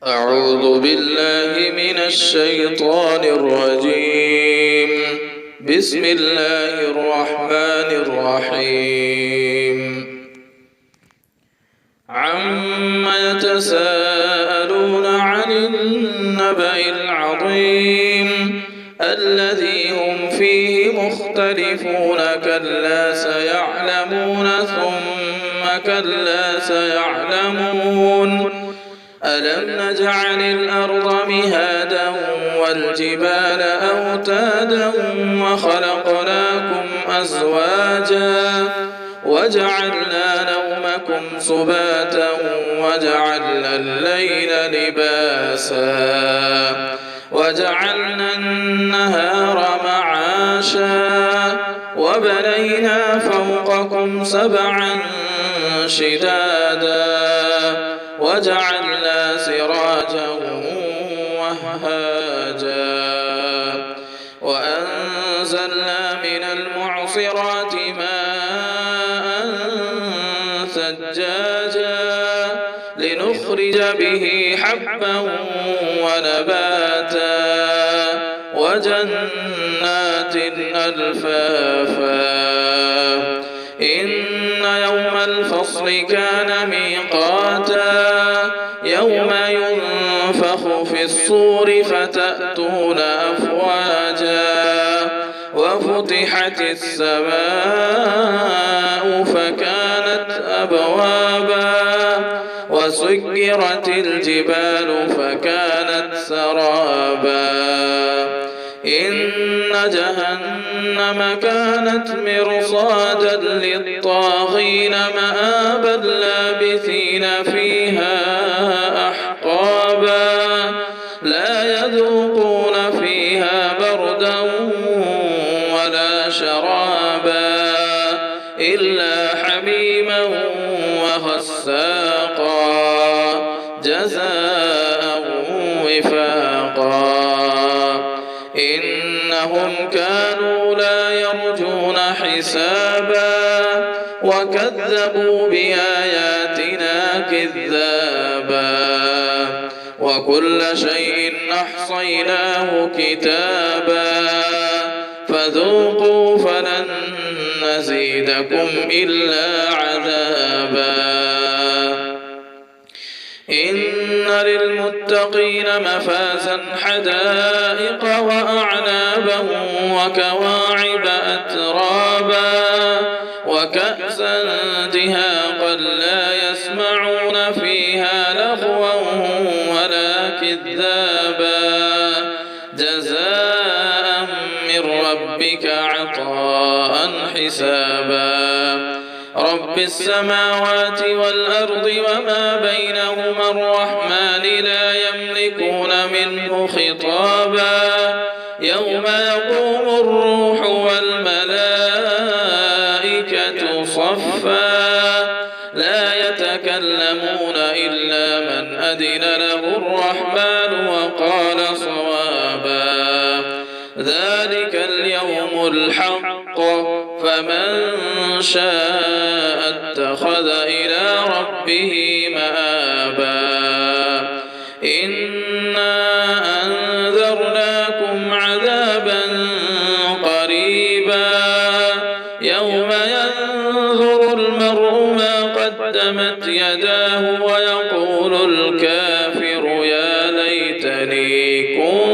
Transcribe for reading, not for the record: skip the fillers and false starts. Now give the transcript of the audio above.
أعوذ بالله من الشيطان الرجيم. بسم الله الرحمن الرحيم. عما يتساءلون عن النبأ العظيم الذي هم فيه مختلفون كلا سيعلمون ثم كلا سيعلمون ألم نجعل الأرض مهادا والجبال أوتادا وخلقناكم أزواجا وجعلنا نومكم سباتا وجعلنا الليل لباسا وجعلنا النهار معاشا وبنينا فوقكم سبعا شدادا وجعلنا سراجا وهاجا وأنزلنا من المعصرات ماء ثجاجا لنخرج به حبا ونباتا وجنات ألفافا إن يوم الفصل كان ميقاتا يوم ينفخ في الصور فتأتون أفواجا وفتحت السماء فكانت أبوابا وسيرت الجبال فكانت سرابا إن جهنم كانت مرصادا للطاغين مآبا لابثين فيها أحقابا لا يذوقون فيها بردا ولا شرابا إلا حميما وغساقا جزاء وفاقا إنهم كانوا لا يرجون حسابا وكذبوا بآياتنا كذابا وكل شيء أحصيناه كتابا فذوقوا فلن نزيدكم إلا عذابا إن للمتقين مفازا حدائق وأعنابا وكواعب أترابا وكأسا دهاقا لا يسمعون فيها لغوا ولا كذابا جزاء من ربك عطاء حسابا رب السماوات والأرض وما بينهما الرحمن لا يملكون منه خطابا يوم يقوم الروح والملائكة صفا لا يتكلمون إلا من أذن له الرحمن وقال صوابا ذلك اليوم الحق فمن شاء اتخذ إلى ربه مآبا إنا أنذرناكم عذابا قريبا يوم ينظر المرء ما قدمت يداه ويقول الكافر يا ليتني كنت